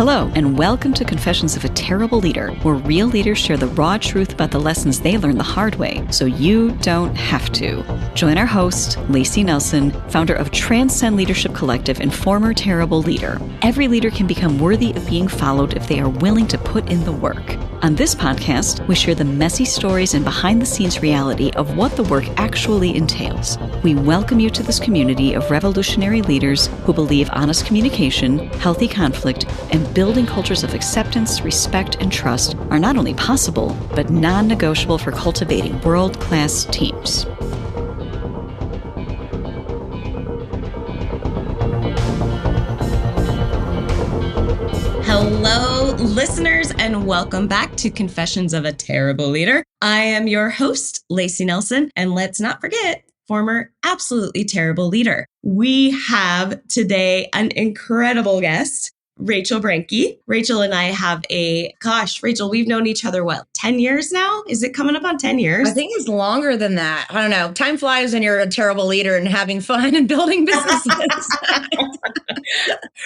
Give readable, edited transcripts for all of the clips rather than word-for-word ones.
Hello, and welcome to Confessions of a Terrible Leader, where real leaders share the raw truth about the lessons they learned the hard way, so you don't have to. Join our host, Lacey Nelson, founder of Transcend Leadership Collective and former terrible leader. Every leader can become worthy of being followed if they are willing to put in the work. On this podcast, we share the messy stories and behind-the-scenes reality of what the work actually entails. We welcome you to this community of revolutionary leaders who believe honest communication, healthy conflict, and building cultures of acceptance, respect, and trust are not only possible, but non-negotiable for cultivating world-class teams. Hello, listeners, and welcome back to Confessions of a Terrible Leader. I am your host, Lacey Nelson, and let's not forget, former absolutely terrible leader. We have today an incredible guest, Rachel Brenke. Rachel and I have Rachel, we've known each other, 10 years now? Is it coming up on 10 years? I think it's longer than that. I don't know. Time flies when you're a terrible leader and having fun and building businesses.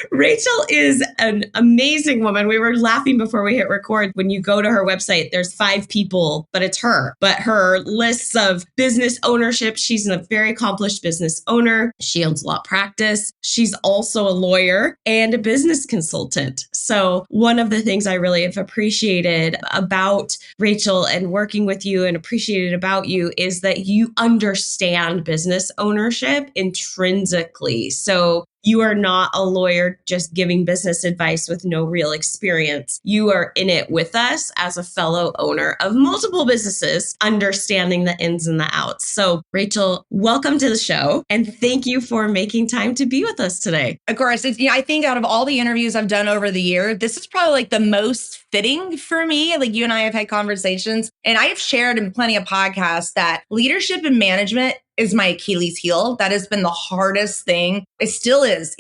Rachel is an amazing woman. We were laughing before we hit record. When you go to her website, there's 5 people, but it's her. But her lists of business ownership, she's a very accomplished business owner. She owns law practice. She's also a lawyer and a business consultant. So one of the things I really have appreciated about Rachel and working with you and appreciated about you is that you understand business ownership intrinsically. So you are not a lawyer just giving business advice with no real experience. You are in it with us as a fellow owner of multiple businesses, understanding the ins and the outs. So Rachel, welcome to the show. And thank you for making time to be with us today. Of course, I think out of all the interviews I've done over the year, this is probably like the most fitting for me. Like you and I have had conversations, and I have shared in plenty of podcasts that leadership and management is my Achilles heel. That has been the hardest thing. It still is.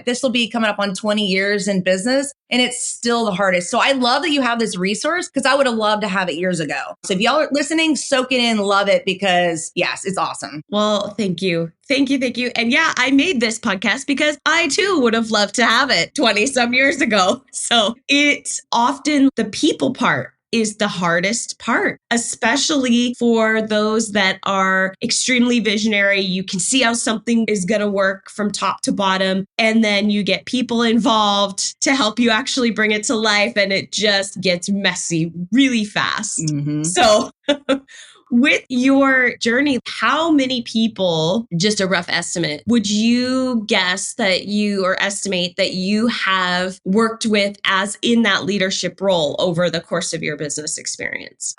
This will be coming up on 20 years in business, and it's still the hardest. So I love that you have this resource because I would have loved to have it years ago. So if y'all are listening, soak it in, love it, because yes, it's awesome. Well, thank you. Thank you. Thank you. And yeah, I made this podcast because I too would have loved to have it 20 some years ago. So it's often the people part is the hardest part, especially for those that are extremely visionary. You can see how something is going to work from top to bottom, and then you get people involved to help you actually bring it to life, and it just gets messy really fast. Mm-hmm. So with your journey, how many people, just a rough estimate, would you guess that you or estimate that you have worked with as in that leadership role over the course of your business experience?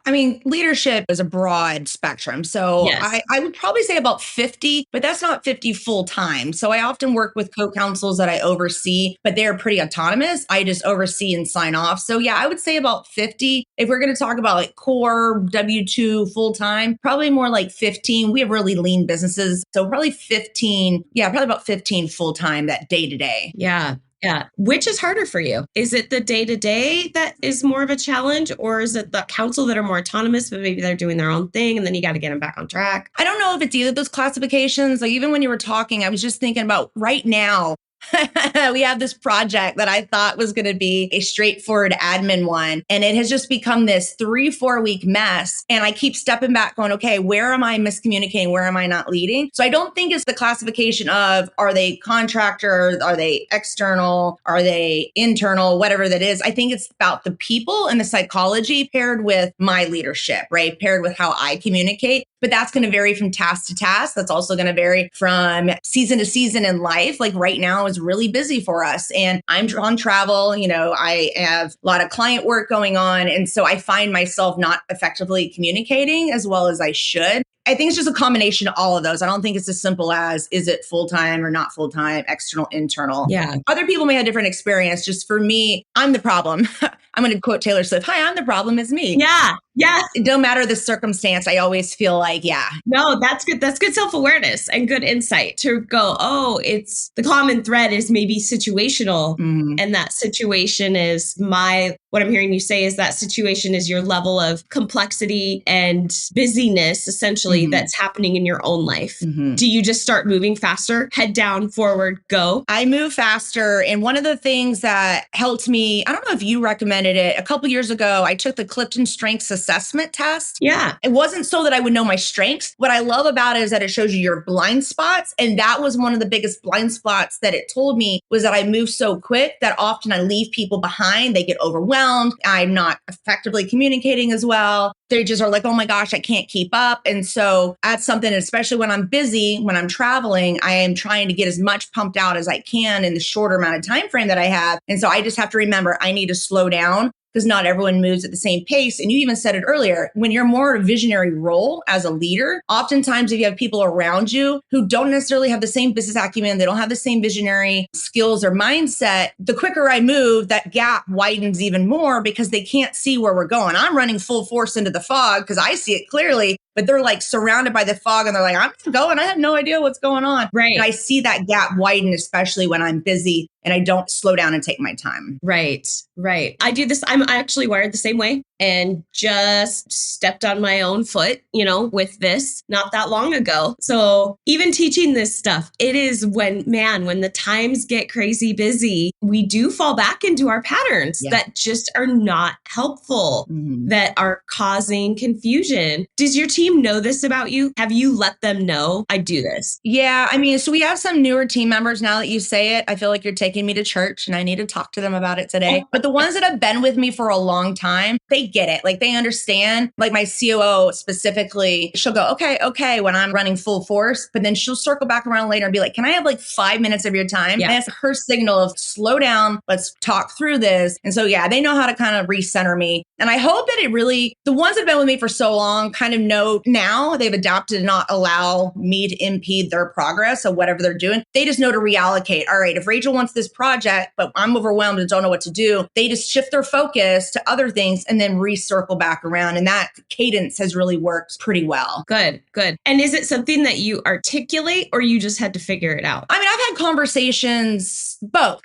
I mean, leadership is a broad spectrum. So yes. I would probably say about 50, but that's not 50 full time. So I often work with co-counsels that I oversee, but they're pretty autonomous. I just oversee and sign off. So yeah, I would say about 50. If we're going to talk about like core W-2 full time, probably more like 15. We have really lean businesses. So probably 15. Yeah, probably about 15 full time that day to day. Yeah. Yeah. Which is harder for you? Is it the day-to-day that is more of a challenge, or is it the council that are more autonomous, but maybe they're doing their own thing and then you got to get them back on track? I don't know if it's either of those classifications. Like even when you were talking, I was just thinking about right now, we have this project that I thought was going to be a straightforward admin one. And it has just become this 3-4 week mess. And I keep stepping back going, okay, where am I miscommunicating? Where am I not leading? So I don't think it's the classification of, are they contractor? Are they external? Are they internal? Whatever that is. I think it's about the people and the psychology paired with my leadership, right? Paired with how I communicate. But that's going to vary from task to task. That's also going to vary from season to season in life. Like right now is really busy for us and I'm on travel. I have a lot of client work going on. And so I find myself not effectively communicating as well as I should. I think it's just a combination of all of those. I don't think it's as simple as, is it full-time or not full-time, external, internal? Yeah. Other people may have different experience. Just for me, I'm the problem. I'm going to quote Taylor Swift. Hi, I'm the problem, it's me. Yeah. Yeah. No matter the circumstance, I always feel like, No, that's good. That's good self-awareness and good insight to go, oh, it's the common thread is maybe situational. And that situation is what I'm hearing you say is that situation is your level of complexity and busyness, essentially, that's happening in your own life. Do you just start moving faster? Head down, forward, go? I move faster. And one of the things that helped me, I don't know if you recommended it, a couple years ago, I took the Clifton Strengths Assessment test. Yeah. It wasn't so that I would know my strengths. What I love about it is that it shows you your blind spots. And that was one of the biggest blind spots that it told me was that I move so quick that often I leave people behind. They get overwhelmed. I'm not effectively communicating as well. They just are like, oh my gosh, I can't keep up. And so that's something, especially when I'm busy, when I'm traveling, I am trying to get as much pumped out as I can in the shorter amount of time frame that I have. And so I just have to remember I need to slow down because not everyone moves at the same pace. And you even said it earlier, when you're more a visionary role as a leader, oftentimes if you have people around you who don't necessarily have the same business acumen, they don't have the same visionary skills or mindset, the quicker I move, that gap widens even more because they can't see where we're going. I'm running full force into the fog because I see it clearly, but they're like surrounded by the fog and they're like, I'm going, I have no idea what's going on. Right. And I see that gap widen, especially when I'm busy and I don't slow down and take my time. Right. I do this. I'm actually wired the same way and just stepped on my own foot, with this not that long ago. So even teaching this stuff, it is when the times get crazy busy, we do fall back into our patterns that just are not helpful, that are causing confusion. Does your team know this about you? Have you let them know I do this? Yeah. I mean, so we have some newer team members now that you say it. I feel like you're taking me to church and I need to talk to them about it today. But the ones that have been with me for a long time, they get it. Like they understand. Like my COO specifically, she'll go, okay, when I'm running full force, but then she'll circle back around later and be like, can I have like 5 minutes of your time? And that's her signal of slow down. Let's talk through this. And so, they know how to kind of recenter me. And I hope that the ones that have been with me for so long kind of know now they've adapted to not allow me to impede their progress of whatever they're doing. They just know to reallocate. All right, if Rachel wants this project, but I'm overwhelmed and don't know what to do, they just shift their focus to other things and then recircle back around. And that cadence has really worked pretty well. Good. And is it something that you articulate or you just had to figure it out? I mean, I've had conversations, both.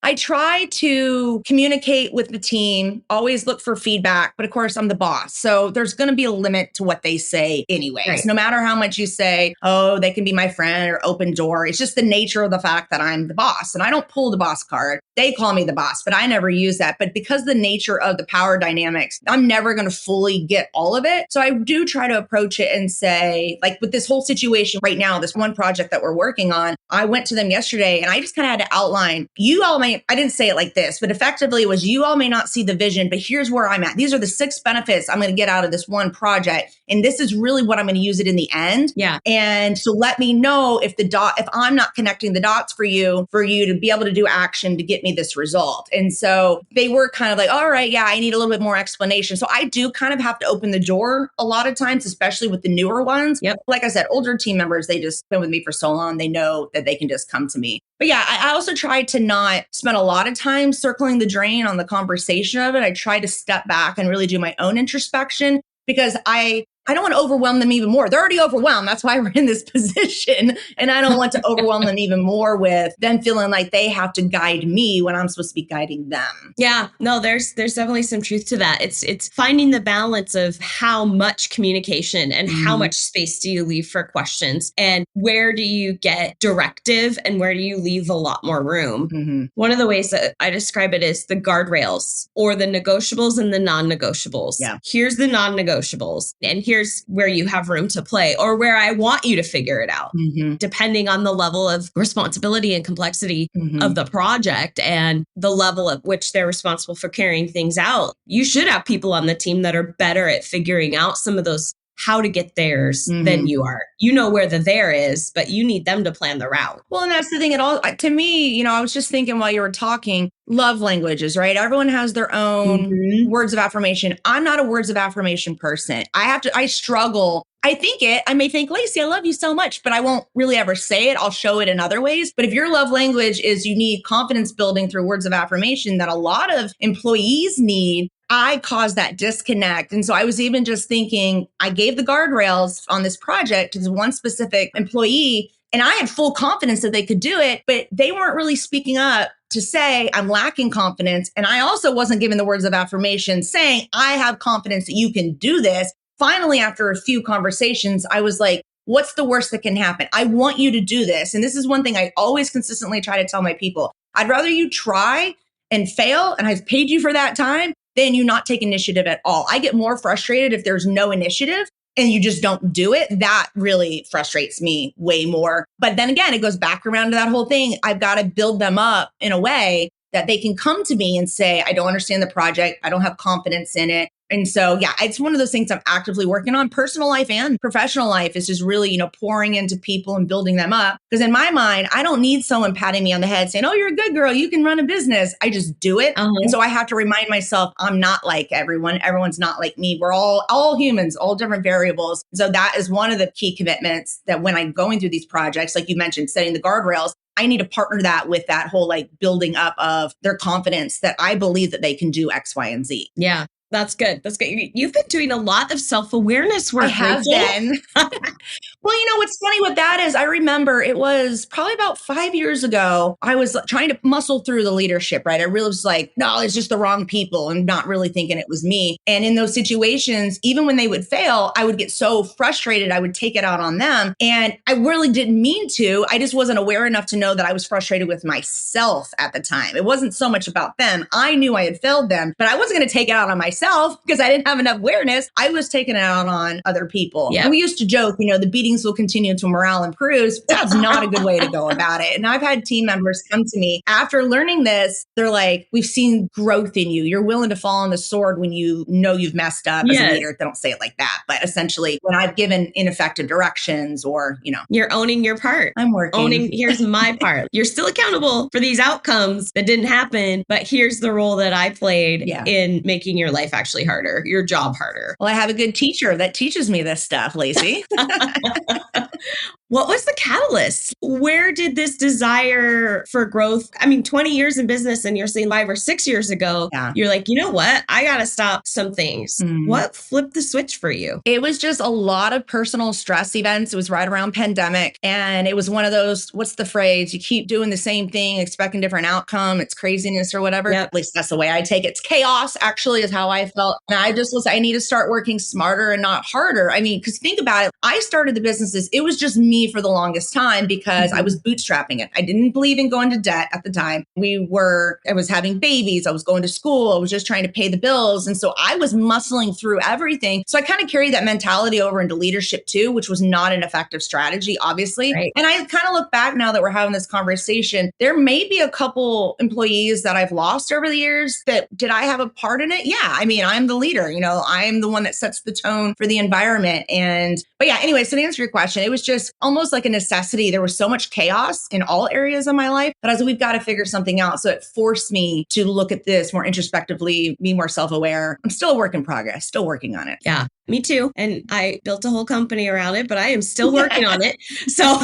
I try to communicate with the team, always look for feedback, but of course I'm the boss. So there's going to be a limit to what they say anyways. Right. No matter how much you say, oh, they can be my friend or open door. It's just the nature of the fact that I'm the boss and I don't pull the boss card. They call me the boss, but I never use that. But because the nature of the power dynamics, I'm never going to fully get all of it. So I do try to approach it and say, like with this whole situation right now, this one project that we're working on, I went to them yesterday and I just kind of had to outline, I didn't say it like this, but effectively it was, you all may not see the vision, but here's where I'm at. These are the 6 benefits I'm going to get out of this one project. And this is really what I'm going to use it in the end. Yeah. And so let me know if I'm not connecting the dots for you to be able to do action to get me this result. And so they were kind of like, all right, I need a little bit more explanation. So I do kind of have to open the door a lot of times, especially with the newer ones. Yep. Like I said, older team members, they just been with me for so long, they know that they can just come to me. But I also try to not spend a lot of time circling the drain on the conversation of it. I try to step back and really do my own introspection because I don't want to overwhelm them even more. They're already overwhelmed. That's why we're in this position. And I don't want to overwhelm them even more with them feeling like they have to guide me when I'm supposed to be guiding them. Yeah, no, there's definitely some truth to that. It's finding the balance of how much communication and how much space do you leave for questions and where do you get directive and where do you leave a lot more room? One of the ways that I describe it is the guardrails or the negotiables and the non-negotiables. Yeah. Here's the non-negotiables and here's where you have room to play or where I want you to figure it out, depending on the level of responsibility and complexity of the project and the level at which they're responsible for carrying things out. You should have people on the team that are better at figuring out some of those how to get theirs than you are. You know where the there is, but you need them to plan the route. Well, and that's the thing at all. To me, I was just thinking while you were talking, love languages, right? Everyone has their own words of affirmation. I'm not a words of affirmation person. I struggle. I may think, Lacey, I love you so much, but I won't really ever say it. I'll show it in other ways. But if your love language is you need confidence building through words of affirmation that a lot of employees need, I caused that disconnect. And so I was even just thinking, I gave the guardrails on this project to this one specific employee, and I had full confidence that they could do it, but they weren't really speaking up to say, I'm lacking confidence. And I also wasn't given the words of affirmation saying, I have confidence that you can do this. Finally, after a few conversations, I was like, what's the worst that can happen? I want you to do this. And this is one thing I always consistently try to tell my people. I'd rather you try and fail, and I've paid you for that time, than you not take initiative at all. I get more frustrated if there's no initiative and you just don't do it. That really frustrates me way more. But then again, it goes back around to that whole thing. I've got to build them up in a way that they can come to me and say, I don't understand the project. I don't have confidence in it. And so, yeah, it's one of those things I'm actively working on. Personal life and professional life is just really, pouring into people and building them up. Because in my mind, I don't need someone patting me on the head saying, oh, you're a good girl, you can run a business. I just do it. And so I have to remind myself, I'm not like everyone. Everyone's not like me. We're all humans, all different variables. So that is one of the key commitments that when I'm going through these projects, like you mentioned, setting the guardrails, I need to partner that with that whole building up of their confidence that I believe that they can do X, Y, and Z. Yeah. That's good. That's good. You've been doing a lot of self-awareness work. I have been. Well, what's funny with that is I remember it was probably about 5 years ago. I was trying to muscle through the leadership, right? I really was like, no, it's just the wrong people and not really thinking it was me. And in those situations, even when they would fail, I would get so frustrated. I would take it out on them. And I really didn't mean to. I just wasn't aware enough to know that I was frustrated with myself at the time. It wasn't so much about them. I knew I had failed them, but I wasn't going to take it out on myself because I didn't have enough awareness. I was taking it out on other people. Yeah. And we used to joke, the beatings will continue until morale improves. That's not a good way to go about it. And I've had team members come to me after learning this. They're like, we've seen growth in you. You're willing to fall on the sword when you know you've messed up as a leader. They don't say it like that, but essentially when I've given ineffective directions or, You're owning your part. I'm working. Here's my part. You're still accountable for these outcomes that didn't happen, but here's the role that I played in making your life actually harder, your job harder. Well, I have a good teacher that teaches me this stuff, Lacey. What was the catalyst? Where did this desire for growth? 20 years in business and you're saying 5 or 6 years ago, you're like, you know what? I got to stop some things. What flipped the switch for you? It was just a lot of personal stress events. It was right around pandemic. And it was one of those, what's the phrase? You keep doing the same thing, expecting different outcome. It's craziness or whatever. Yep. At least that's the way I take it. It's chaos actually is how I felt. And I just was, I need to start working smarter and not harder. Because think about it. I started the businesses. It was just me for the longest time because I was bootstrapping it. I didn't believe in going to debt at the time. I was having babies. I was going to school. I was just trying to pay the bills. And so I was muscling through everything. So I kind of carried that mentality over into leadership too, which was not an effective strategy, obviously. Right. And I kind of look back now that we're having this conversation. There may be a couple employees that I've lost over the years did I have a part in it? Yeah. I'm the leader, I'm the one that sets the tone for the environment. But yeah, anyway, so to answer your question, it was just almost like a necessity. There was so much chaos in all areas of my life that I was like, we've got to figure something out. So it forced me to look at this more introspectively, be more self-aware. I'm still a work in progress, still working on it. Yeah. Me too. And I built a whole company around it, but I am still working on it. So,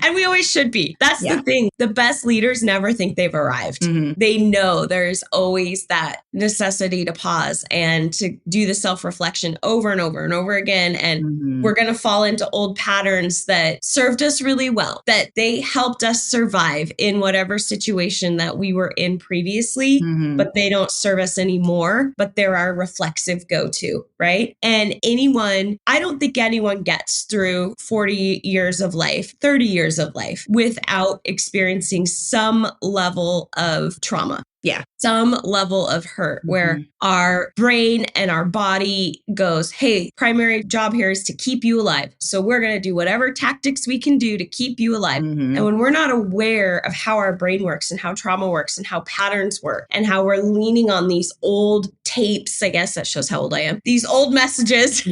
and we always should be. That's the thing. The best leaders never think they've arrived. They know there's always that necessity to pause and to do the self-reflection over and over and over again. And we're going to fall into old patterns that served us really well, that they helped us survive in whatever situation that we were in previously, but they don't serve us anymore, but they're our reflexive go-to. Right? And I don't think anyone gets through 40 years of life, 30 years of life without experiencing some level of trauma. Yeah. Some level of hurt where our brain and our body goes, hey, primary job here is to keep you alive. So we're going to do whatever tactics we can do to keep you alive. And when we're not aware of how our brain works and how trauma works and how patterns work and how we're leaning on these old tapes, I guess that shows how old I am, these old messages,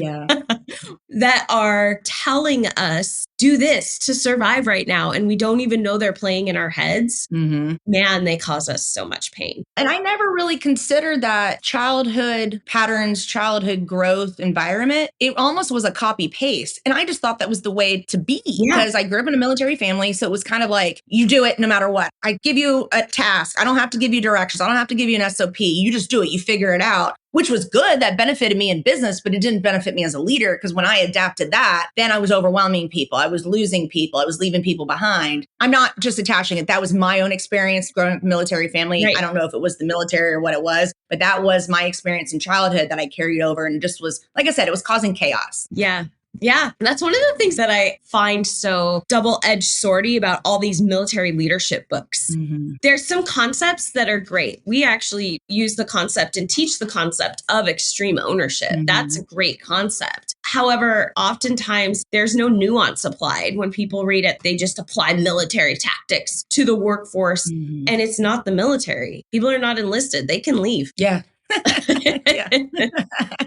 that are telling us do this to survive right now, and we don't even know they're playing in our heads, man, they cause us so much pain. And I never really considered that childhood patterns, childhood growth environment. It almost was a copy paste. And I just thought that was the way to be because I grew up in a military family. So it was kind of like, you do it no matter what. I give you a task. I don't have to give you directions. I don't have to give you an SOP. You just do it. You figure it out. Which was good. That benefited me in business, but it didn't benefit me as a leader because when I adapted that, then I was overwhelming people. I was losing people. I was leaving people behind. I'm not just attaching it. That was my own experience growing up in a military family. Right. I don't know if it was the military or what it was, but that was my experience in childhood that I carried over and just was, like I said, it was causing chaos. Yeah. Yeah, that's one of the things that I find so double-edged swordy about all these military leadership books. There's some concepts that are great. We actually use the concept and teach the concept of extreme ownership. That's a great concept. However, oftentimes there's no nuance applied. When people read it, they just apply military tactics to the workforce, and it's not the military. People are not enlisted. They can leave. Yeah.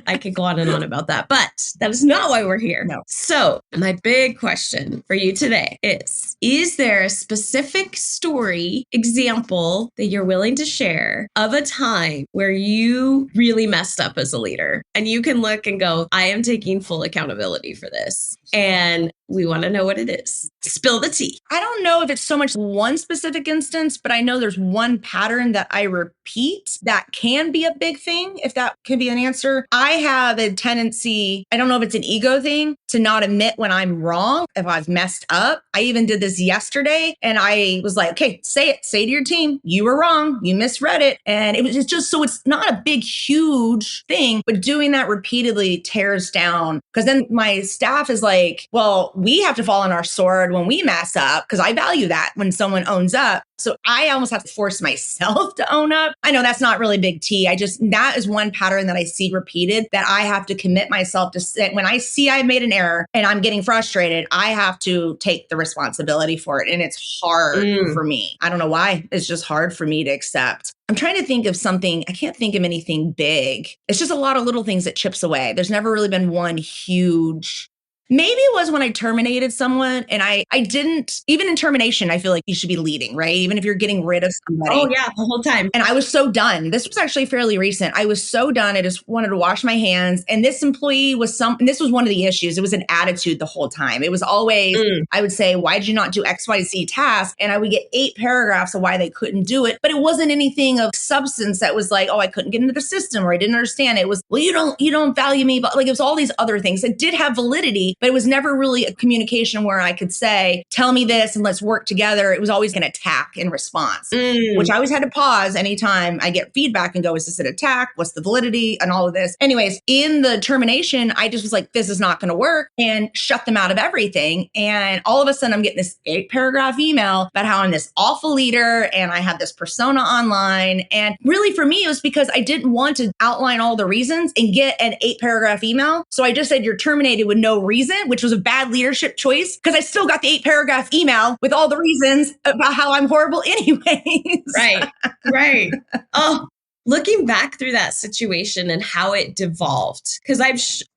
I could go on and on about that, but that is not why we're here. No. So my big question for you today is there a specific story example that you're willing to share of a time where you really messed up as a leader and you can look and go, I am taking full accountability for this? And we want to know what it is. Spill the tea. I don't know if it's so much one specific instance, but I know there's one pattern that I repeat that can be a big thing, if that can be an answer. I have a tendency, I don't know if it's an ego thing, to not admit when I'm wrong, if I've messed up. I even did this yesterday and I was like, okay, say it. Say to your team, you were wrong. You misread it. And it was just so it's not a big, huge thing, but doing that repeatedly tears down. Because then my staff is like, well, we have to fall on our sword when we mess up because I value that when someone owns up. So I almost have to force myself to own up. I know that's not really big T. That is one pattern that I see repeated that I have to commit myself to sit. When I see I made an error and I'm getting frustrated, I have to take the responsibility for it. And it's hard for me. I don't know why. It's just hard for me to accept. I'm trying to think of something. I can't think of anything big. It's just a lot of little things that chips away. There's never really been one huge. Maybe it was when I terminated someone and I didn't, even in termination, I feel like you should be leading, right? Even if you're getting rid of somebody. Oh yeah, the whole time. And I was so done. This was actually fairly recent. I was so done. I just wanted to wash my hands. And this employee was and this was one of the issues. It was an attitude the whole time. It was always, I would say, why did you not do X, Y, Z task? And I would get 8 paragraphs of why they couldn't do it. But it wasn't anything of substance that was like, oh, I couldn't get into the system or I didn't understand. It was, well, you don't value me. But like, it was all these other things that did have validity, but it was never really a communication where I could say, tell me this and let's work together. It was always an attack in response, which I always had to pause anytime I get feedback and go, is this an attack? What's the validity and all of this? Anyways, in the termination, I just was like, this is not going to work and shut them out of everything. And all of a sudden I'm getting this 8-paragraph email about how I'm this awful leader and I have this persona online. And really for me, it was because I didn't want to outline all the reasons and get an 8-paragraph email. So I just said, you're terminated with no reason, which was a bad leadership choice because I still got the 8-paragraph email with all the reasons about how I'm horrible anyways. Right. Oh, looking back through that situation and how it devolved, because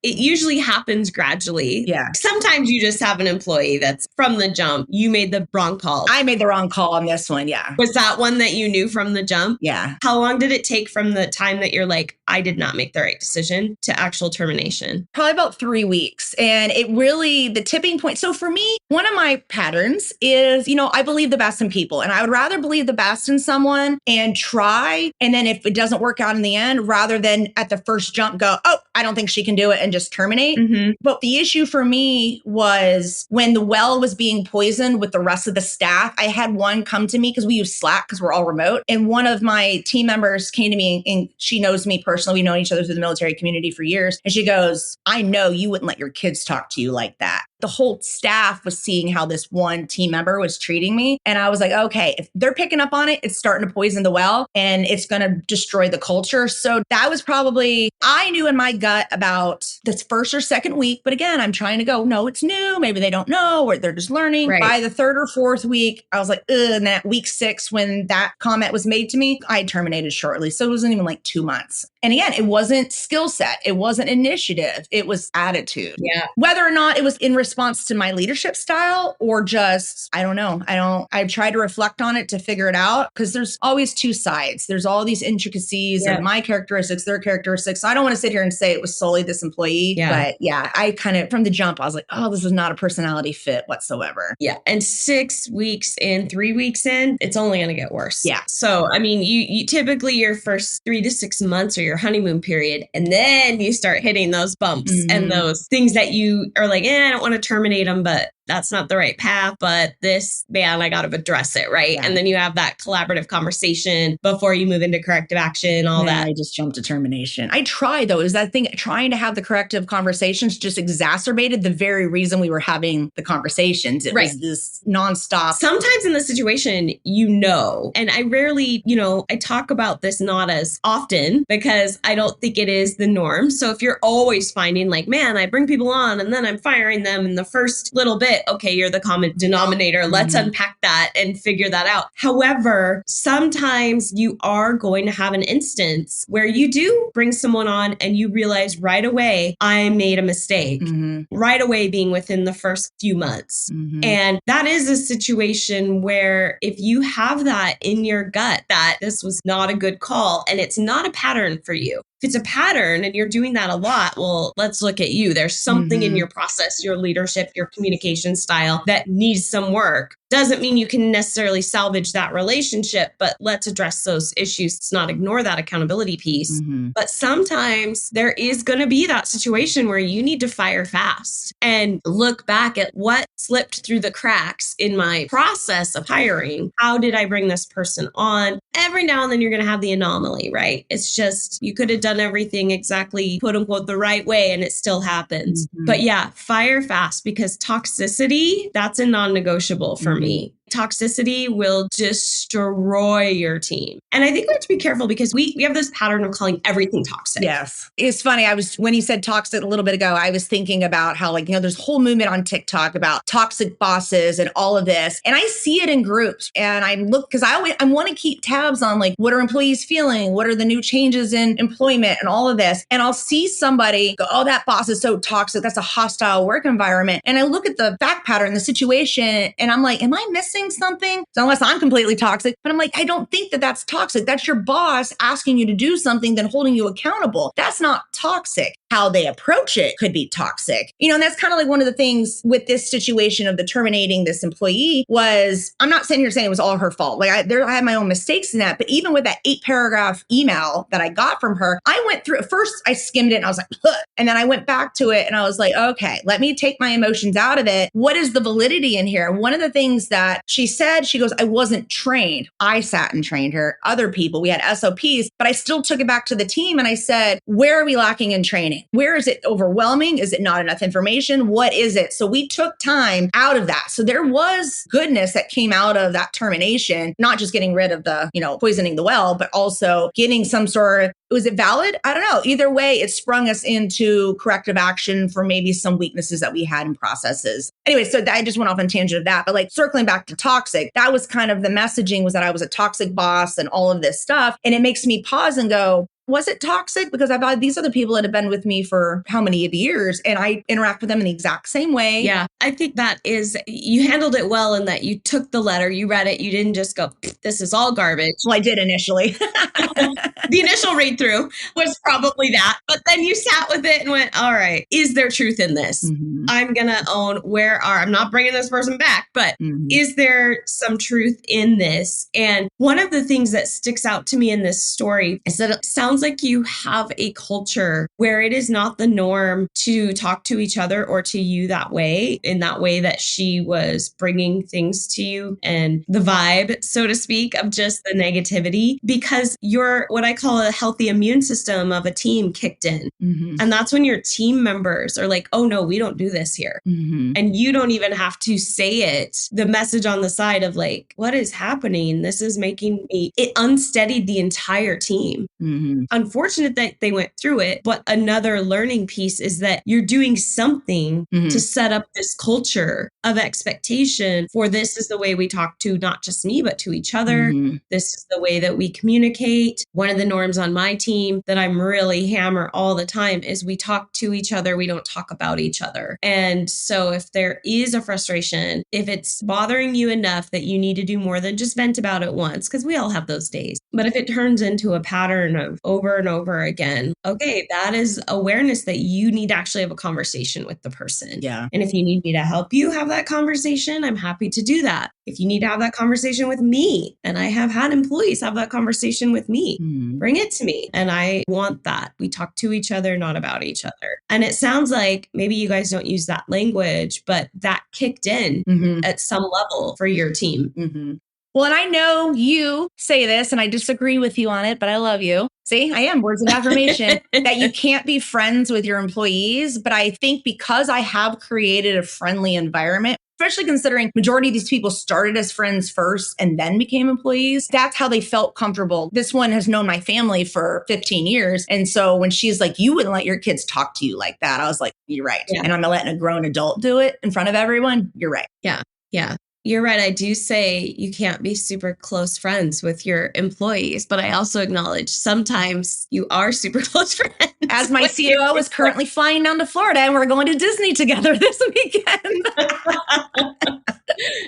it usually happens gradually. Yeah. Sometimes you just have an employee that's from the jump. You made the wrong call. I made the wrong call on this one. Yeah. Was that one that you knew from the jump? Yeah. How long did it take from the time that you're like, I did not make the right decision to actual termination? Probably about 3 weeks. And it really, the tipping point. So for me, one of my patterns is, I believe the best in people and I would rather believe the best in someone and try. And then if it doesn't work out in the end, rather than at the first jump go, oh, I don't think she can do it and just terminate. But the issue for me was when the well was being poisoned with the rest of the staff, I had one come to me because we use Slack because we're all remote. And one of my team members came to me and she knows me personally. We've known each other through the military community for years. And she goes, I know you wouldn't let your kids talk to you like that. the whole staff was seeing how this one team member was treating me. And I was like, okay, if they're picking up on it, it's starting to poison the well and it's going to destroy the culture. So that was probably, I knew in my gut about this first or second week. But again, I'm trying to go, no, it's new. Maybe they don't know or they're just learning. Right. By the third or fourth week, I was like, ugh. And then at week 6, when that comment was made to me, I terminated shortly. So it wasn't even like 2 months. And again, it wasn't skill set. It wasn't initiative. It was attitude. Yeah. Whether or not it was in response to my leadership style or just, I don't know. I've tried to reflect on it to figure it out because there's always two sides. There's all these intricacies of my characteristics, their characteristics. So I don't want to sit here and say it was solely this employee. But yeah, I kind of, from the jump, I was like, oh, this is not a personality fit whatsoever. Yeah. And 6 weeks in, 3 weeks in, it's only going to get worse. Yeah. So, I mean, you typically your first 3 to 6 months are your honeymoon period. And then you start hitting those bumps and those things that you are like, I don't want to terminate them, but that's not the right path. But this, man, I got to address it. Right. Yeah. And then you have that collaborative conversation before you move into corrective action, all that. I just jumped to termination. I tried though. Is that thing trying to have the corrective conversations just exacerbated the very reason we were having the conversations. It was this nonstop. Sometimes in the situation, and I rarely, I talk about this not as often because I don't think it is the norm. So if you're always finding like, man, I bring people on and then I'm firing them in the first little bit, okay, you're the common denominator. Let's unpack that and figure that out. However, sometimes you are going to have an instance where you do bring someone on and you realize right away, I made a mistake. Right away being within the first few months. And that is a situation where if you have that in your gut that this was not a good call and it's not a pattern for you. If it's a pattern and you're doing that a lot, well, let's look at you. There's something in your process, your leadership, your communication style that needs some work. Doesn't mean you can necessarily salvage that relationship, but let's address those issues. Let's not ignore that accountability piece. But sometimes there is going to be that situation where you need to fire fast and look back at what slipped through the cracks in my process of hiring. How did I bring this person on? Every now and then you're going to have the anomaly, right? It's just, you could have done everything exactly, quote unquote, the right way and it still happens. But yeah, fire fast because toxicity, that's a non-negotiable for me. Toxicity will destroy your team. And I think we have to be careful because we have this pattern of calling everything toxic. Yes. It's funny. When you said toxic a little bit ago, I was thinking about how there's a whole movement on TikTok about toxic bosses and all of this. And I see it in groups and I look, because I want to keep tabs on what are employees feeling? What are the new changes in employment and all of this? And I'll see somebody go, oh, that boss is so toxic. That's a hostile work environment. And I look at the fact pattern, the situation, and I'm like, am I missing something? So unless I'm completely toxic, but I'm like, I don't think that that's toxic. That's your boss asking you to do something, then holding you accountable. That's not toxic. How they approach it could be toxic. And that's kind of like one of the things with this situation of the terminating this employee was, I'm not sitting here saying it was all her fault. I had my own mistakes in that. But even with that 8-paragraph email that I got from her, I went through it. First, I skimmed it and I was like, huh. And then I went back to it and I was like, okay, let me take my emotions out of it. What is the validity in here? One of the things that she said, she goes, I wasn't trained. I sat and trained her. Other people, we had SOPs, but I still took it back to the team and I said, where are we lacking in training? Where is it overwhelming? Is it not enough information? What is it? So we took time out of that. So there was goodness that came out of that termination, not just getting rid of the, poisoning the well, but also getting some sort of, was it valid? I don't know. Either way, it sprung us into corrective action for maybe some weaknesses that we had in processes. Anyway, so I just went off on a tangent of that. But circling back to toxic, that was kind of the messaging, was that I was a toxic boss and all of this stuff. And it makes me pause and go, was it toxic? Because I've had these other people that have been with me for how many years and I interact with them in the exact same way. Yeah, I think that is, you handled it well in that you took the letter, you read it, you didn't just go, this is all garbage. Well, I did initially. The initial read through was probably that, but then you sat with it and went, all right, is there truth in this? I'm going to own I'm not bringing this person back, but is there some truth in this? And one of the things that sticks out to me in this story is that it sounds like you have a culture where it is not the norm to talk to each other or to you that way, in that way that she was bringing things to you and the vibe, so to speak. speak, of just the negativity, because your, what I call a healthy immune system of a team kicked in. Mm-hmm. And that's when your team members are like, oh no, we don't do this here. Mm-hmm. And you don't even have to say it. The message on the side of like, what is happening? This is making me, it unsteadied the entire team. Mm-hmm. Unfortunate that they went through it. But another learning piece is that you're doing something to set up this culture of expectation for this is the way we talk to not just me, but to each other. This is the way that we communicate. One of the norms on my team that I'm really hammer all the time is we talk to each other. We don't talk about each other. And so if there is a frustration, if it's bothering you enough that you need to do more than just vent about it once, because we all have those days. But if it turns into a pattern of over and over again, okay, that is awareness that you need to actually have a conversation with the person. Yeah. And if you need me to help you have that conversation, I'm happy to do that. If you need to have that conversation with me, and I have had employees have that conversation with me, bring it to me. And I want that. We talk to each other, not about each other. And it sounds like maybe you guys don't use that language, but that kicked in at some level for your team. Well, and I know you say this and I disagree with you on it, but I love you. See, I am words of affirmation that you can't be friends with your employees. But I think because I have created a friendly environment, especially considering majority of these people started as friends first and then became employees, that's how they felt comfortable. This one has known my family for 15 years. And so when she's like, you wouldn't let your kids talk to you like that, I was like, you're right. Yeah. And I'm letting a grown adult do it in front of everyone. You're right. Yeah. Yeah. You're right. I do say you can't be super close friends with your employees, but I also acknowledge sometimes you are super close friends. As my COO is currently flying down to Florida and we're going to Disney together this weekend.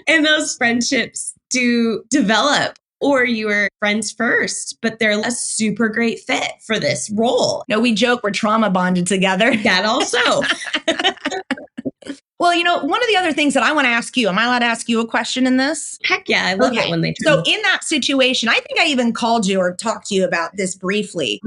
And those friendships do develop. Or you were friends first, but they're a super great fit for this role. No, we joke we're trauma bonded together. That also. Well, you know, one of the other things that I want to ask you, am I allowed to ask you a question in this? Heck yeah, I love it when they turn. So in that situation, I think I even called you or talked to you about this briefly.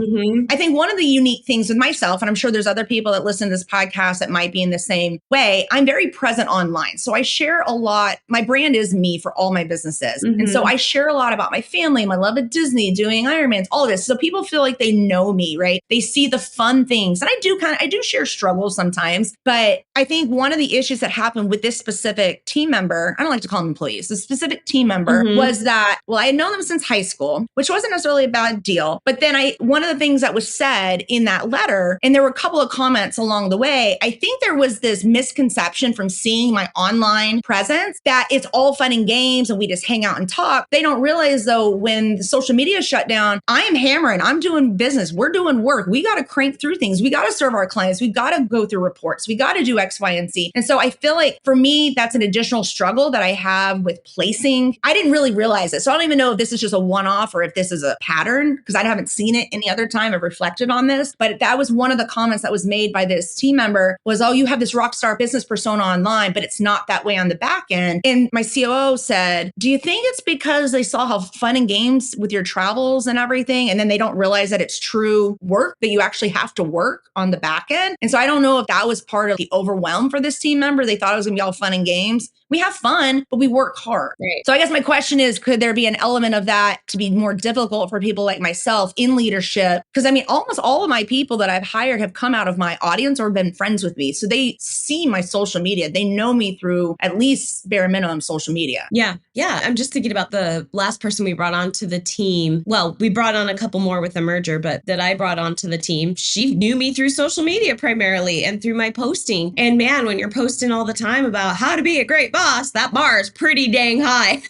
I think one of the unique things with myself, and I'm sure there's other people that listen to this podcast that might be in the same way, I'm very present online. So I share a lot. My brand is me for all my businesses. And so I share a lot about my family, my love of Disney, doing Ironmans, all of this. So people feel like they know me, right? They see the fun things. And I do share struggles sometimes, but I think one of the issues that happened with this specific team member, I don't like to call them employees, the specific team member was that, well, I had known them since high school, which wasn't necessarily a bad deal. But then one of the things that was said in that letter, and there were a couple of comments along the way, I think there was this misconception from seeing my online presence that it's all fun and games and we just hang out and talk. They don't realize though, when the social media shut down, I am hammering, I'm doing business, we're doing work. We got to crank through things. We got to serve our clients. We got to go through reports. We got to do X, Y, and Z. And so I feel like for me, that's an additional struggle that I have with placing. I didn't really realize it. So I don't even know if this is just a one-off or if this is a pattern because I haven't seen it any other time. I've reflected on this, but that was one of the comments that was made by this team member was, oh, you have this rock star business persona online, but it's not that way on the back end. And my COO said, do you think it's because they saw how fun and games with your travels and everything, and then they don't realize that it's true work, that you actually have to work on the back end? And so I don't know if that was part of the overwhelm for this team member. They thought it was going to be all fun and games. We have fun, but we work hard. Right. So I guess my question is, could there be an element of that to be more difficult for people like myself in leadership? Because I mean, almost all of my people that I've hired have come out of my audience or been friends with me. So they see my social media. They know me through at least bare minimum social media. Yeah. Yeah. I'm just thinking about the last person we brought onto the team. Well, we brought on a couple more with the merger, but that I brought onto the team, she knew me through social media primarily and through my posting. And man, when you're posting all the time about how to be a great boss, that bar is pretty dang high.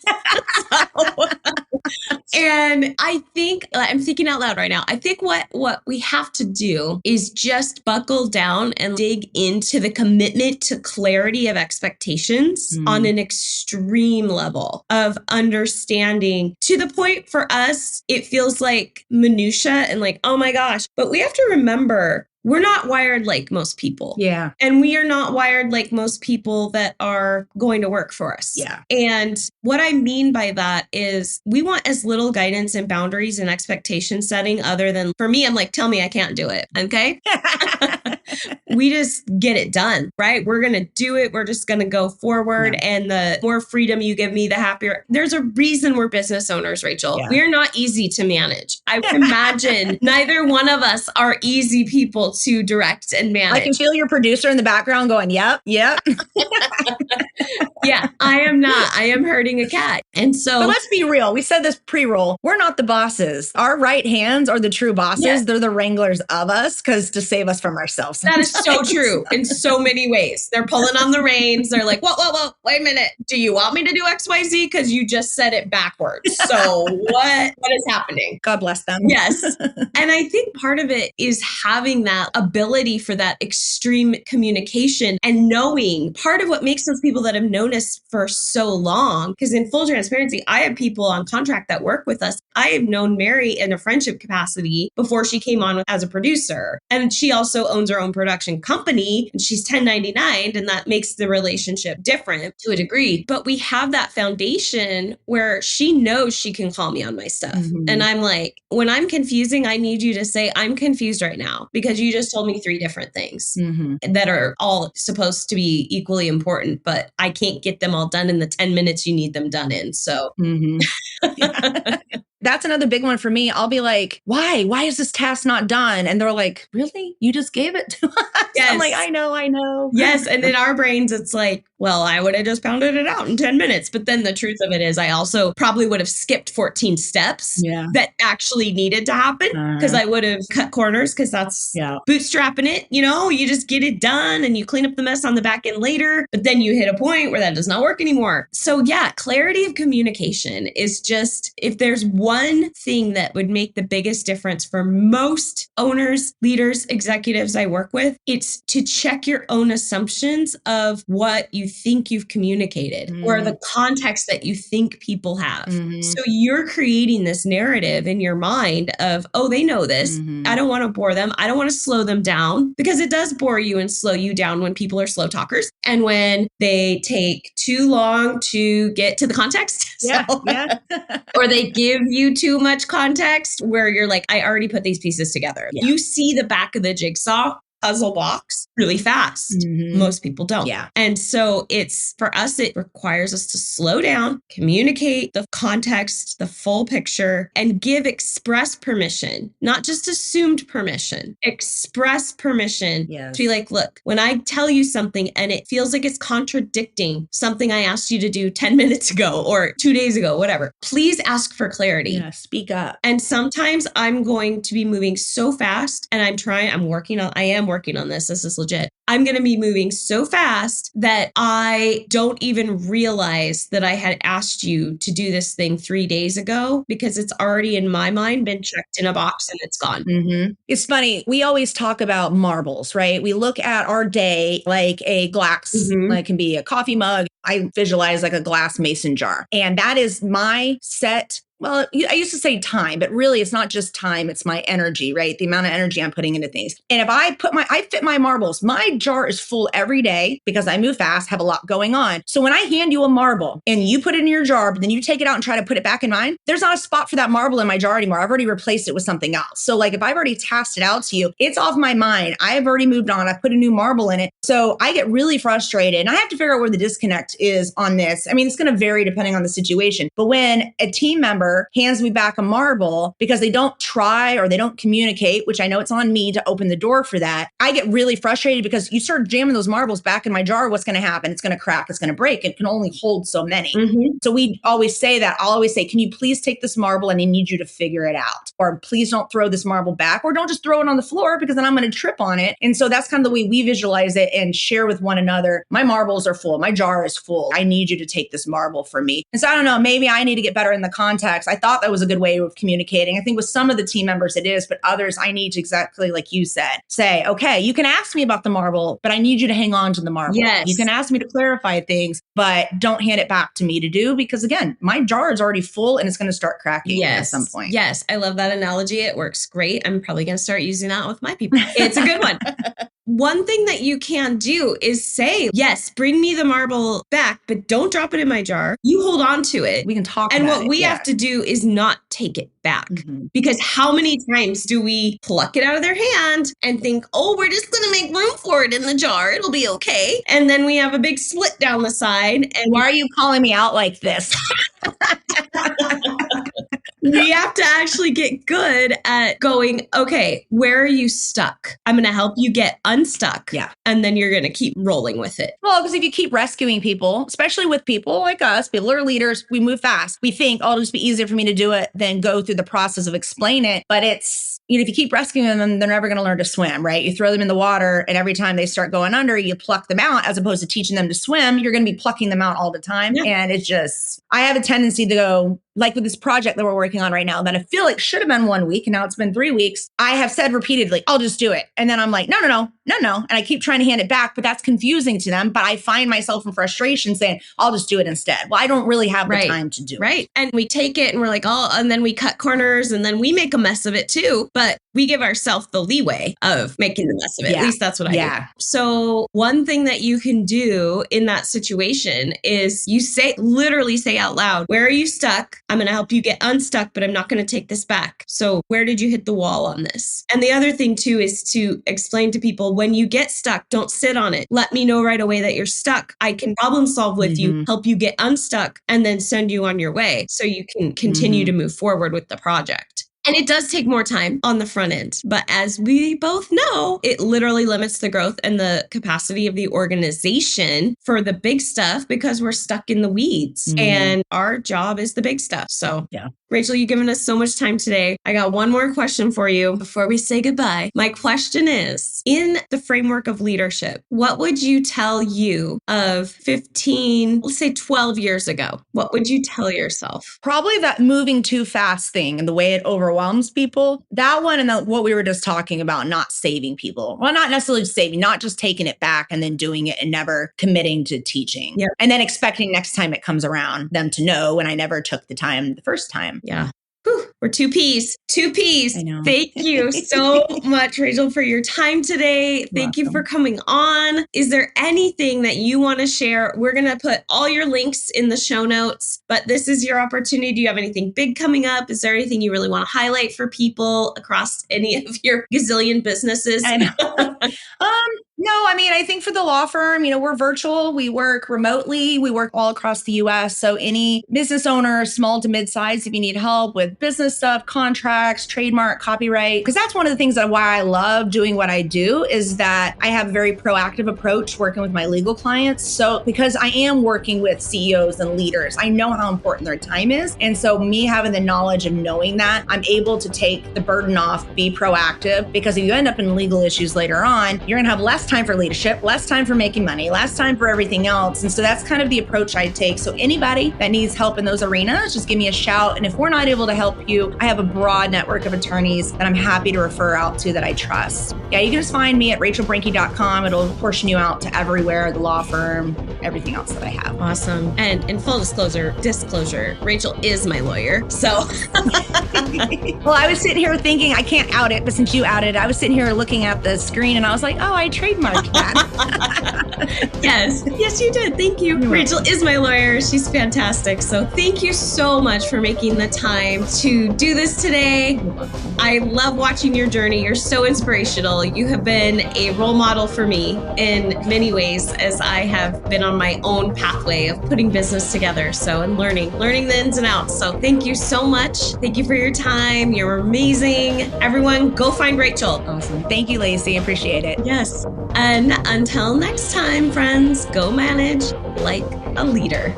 And I think, I'm thinking out loud right now, I think what we have to do is just buckle down and dig into the commitment to clarity of expectations on an extreme level of understanding, to the point for us, it feels like minutia and like, oh my gosh, but we have to remember we're not wired like most people. Yeah. And we are not wired like most people that are going to work for us. Yeah. And what I mean by that is we want as little guidance and boundaries and expectation setting other than, for me, I'm like, tell me I can't do it. Okay. We just get it done, right? We're going to do it. We're just going to go forward. Yeah. And the more freedom you give me, the happier. There's a reason we're business owners, Rachel. Yeah. We're not easy to manage. I would imagine neither one of us are easy people to direct and manage. I can feel your producer in the background going, yep. Yeah, I am not. I am herding a cat. And so, but let's be real. We said this pre-roll. We're not the bosses. Our right hands are the true bosses. Yes. They're the wranglers of us to save us from ourselves. That is so true in so many ways. They're pulling on the reins. They're like, whoa, wait a minute. Do you want me to do XYZ? Because you just said it backwards. So what is happening? God bless them. Yes. And I think part of it is having that ability for that extreme communication and knowing part of what makes those people that have known us for so long. Because in full transparency, I have people on contract that work with us. I have known Mary in a friendship capacity before she came on as a producer. And she also owns her own production company and she's 1099, and that makes the relationship different to a degree. But we have that foundation where she knows she can call me on my stuff. Mm-hmm. And I'm like, when I'm confusing, I need you to say, I'm confused right now because you just told me 3 different things that are all supposed to be equally important, but I can't get them all done in the 10 minutes you need them done in. So that's another big one for me. I'll be like, why? Why is this task not done? And they're like, really? You just gave it to us? Yes. I'm like, I know. Yes. And in our brains, it's like, well, I would have just pounded it out in 10 minutes. But then the truth of it is I also probably would have skipped 14 steps that actually needed to happen because I would have cut corners because that's bootstrapping it. You just get it done and you clean up the mess on the back end later. But then you hit a point where that does not work anymore. So clarity of communication is just, if there's one thing that would make the biggest difference for most owners, leaders, executives I work with, it's to check your own assumptions of what you think you've communicated or the context that you think people have. So you're creating this narrative in your mind of, oh, they know this. I don't want to bore them. I don't want to slow them down because it does bore you and slow you down when people are slow talkers and when they take too long to get to the context. Or they give you too much context where you're like, I already put these pieces together. Yeah. You see the back of the jigsaw puzzle box really fast. Most people don't. Yeah. And so for us, it requires us to slow down, communicate the context, the full picture, and give express permission, not just assumed permission, express permission to be like, look, when I tell you something and it feels like it's contradicting something I asked you to do 10 minutes ago or 2 days ago, whatever, please ask for clarity. Yeah, speak up. And sometimes I'm going to be moving so fast and I am working on this. This is legit. I'm going to be moving so fast that I don't even realize that I had asked you to do this thing 3 days ago because it's already in my mind been checked in a box and it's gone. It's funny. We always talk about marbles, right? We look at our day like a glass, like it can be a coffee mug. I visualize like a glass mason jar. And that is my set. Well, I used to say time, but really it's not just time. It's my energy, right? The amount of energy I'm putting into things. And if I fit my marbles, my jar is full every day because I move fast, have a lot going on. So when I hand you a marble and you put it in your jar, but then you take it out and try to put it back in mine, there's not a spot for that marble in my jar anymore. I've already replaced it with something else. So like if I've already tasked it out to you, it's off my mind. I have already moved on. I put a new marble in it. So I get really frustrated and I have to figure out where the disconnect is on this. I mean, it's going to vary depending on the situation. But when a team member hands me back a marble because they don't try or they don't communicate, which I know it's on me to open the door for that, I get really frustrated because you start jamming those marbles back in my jar. What's going to happen? It's going to crack. It's going to break. It can only hold so many. So we always say that. I'll always say, can you please take this marble and I need you to figure it out? Or please don't throw this marble back or don't just throw it on the floor because then I'm going to trip on it. And so that's kind of the way we visualize it and share with one another. My marbles are full. My jar is full. I need you to take this marble for me. And so I don't know, maybe I need to get better in the context. I thought that was a good way of communicating. I think with some of the team members it is, but others I need to, exactly like you said, say, okay, you can ask me about the marble, but I need you to hang on to the marble. Yes. You can ask me to clarify things, but don't hand it back to me to do because again, my jar is already full and it's going to start cracking at some point. Yes. I love that analogy. It works great. I'm probably going to start using that with my people. It's a good one. one thing that you can do is say, yes, bring me the marble back, but don't drop it in my jar. You hold on to it. We can talk and about what it, we have to do is not take it back. Because how many times do we pluck it out of their hand and think, oh, we're just going to make room for it in the jar. It'll be okay. And then we have a big slit down the side. And why are you calling me out like this? we have to actually get good at going, okay, where are you stuck? I'm going to help you get unstuck. Yeah. And then you're going to keep rolling with it. Well, because if you keep rescuing people, especially with people like us, people who are leaders, we move fast. We think, oh, it'll just be easier for me to do it than go through the process of explain it. But it's, if you keep rescuing them, they're never going to learn to swim, right? You throw them in the water and every time they start going under, you pluck them out as opposed to teaching them to swim. You're going to be plucking them out all the time. Yeah. And it's just, I have a tendency to go, like with this project that we're working on right now, that I feel like should have been 1 week and now it's been 3 weeks. I have said repeatedly, I'll just do it. And then I'm like, no. And I keep trying to hand it back, but that's confusing to them. But I find myself in frustration saying, I'll just do it instead. Well, I don't really have the time to do it. Right. And we take it and we're like, oh, and then we cut corners and then we make a mess of it too. But we give ourselves the leeway of making the mess of it. Yeah. At least that's what I do. So one thing that you can do in that situation is you literally say out loud, where are you stuck? I'm going to help you get unstuck, but I'm not going to take this back. So where did you hit the wall on this? And the other thing too is to explain to people, when you get stuck, don't sit on it. Let me know right away that you're stuck. I can problem solve with you, help you get unstuck, and then send you on your way so you can continue to move forward with the project. And it does take more time on the front end. But as we both know, it literally limits the growth and the capacity of the organization for the big stuff because we're stuck in the weeds. And our job is the big stuff. So Rachel, you've given us so much time today. I got one more question for you before we say goodbye. My question is, in the framework of leadership, what would you tell you of 15, let's say 12 years ago? What would you tell yourself? Probably that moving too fast thing and the way it overwhelms people. That one and what we were just talking about, not saving people. Well, not necessarily saving, not just taking it back and then doing it and never committing to teaching. Yep. And then expecting next time it comes around them to know when I never took the time the first time. Yeah. Whew, we're two peas. I know. Thank you so much, Rachel, for your time today. Thank you for coming on. Is there anything that you want to share? We're going to put all your links in the show notes, but this is your opportunity. Do you have anything big coming up? Is there anything you really want to highlight for people across any of your gazillion businesses? I know. No, I mean, I think for the law firm, we're virtual. We work remotely. We work all across the U.S. So any business owner, small to mid-size, if you need help with business stuff, contracts, trademark, copyright, because that's one of the things that why I love doing what I do is that I have a very proactive approach working with my legal clients. So because I am working with CEOs and leaders, I know how important their time is. And so me having the knowledge of knowing that, I'm able to take the burden off, be proactive, because if you end up in legal issues later on, you're going to have less time for leadership, less time for making money, less time for everything else. And so that's kind of the approach I take. So anybody that needs help in those arenas, just give me a shout. And if we're not able to help you, I have a broad network of attorneys that I'm happy to refer out to that I trust. Yeah, you can just find me at rachelbrinke.com. It'll portion you out to everywhere, the law firm, everything else that I have. Awesome. And in full disclosure, Rachel is my lawyer. So well, I was sitting here thinking I can't out it, but since you outed it, I was sitting here looking at the screen and I was like, oh, I trademarked that. Yes, you did. Thank you. Rachel is my lawyer. She's fantastic. So thank you so much for making the time to do this today. I love watching your journey. You're so inspirational. You have been a role model for me in many ways as I have been on my own pathway of putting business together. So, and learning the ins and outs. So thank you so much. Thank you for your time. You're amazing. Everyone, go find Rachel. Awesome. Thank you, Lacey. Appreciate it. Yes. And until next time, friends, go manage like a leader.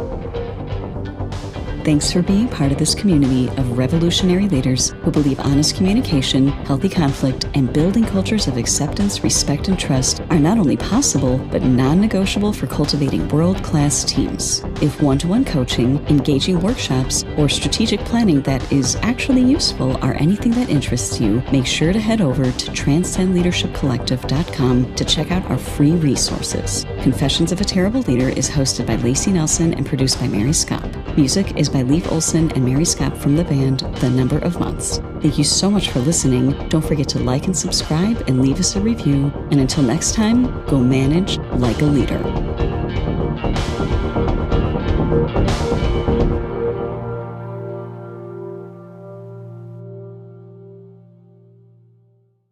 Thanks for being part of this community of revolutionary leaders who believe honest communication, healthy conflict, and building cultures of acceptance, respect, and trust are not only possible, but non-negotiable for cultivating world-class teams. If one-to-one coaching, engaging workshops, or strategic planning that is actually useful are anything that interests you, make sure to head over to transcendleadershipcollective.com to check out our free resources. Confessions of a Terrible Leader is hosted by Lacey Nelson and produced by Mary Scott. Music is by Leif Olson and Mary Scott from the band The Number of Months. Thank you so much for listening. Don't forget to like and subscribe and leave us a review. And until next time, go manage like a leader.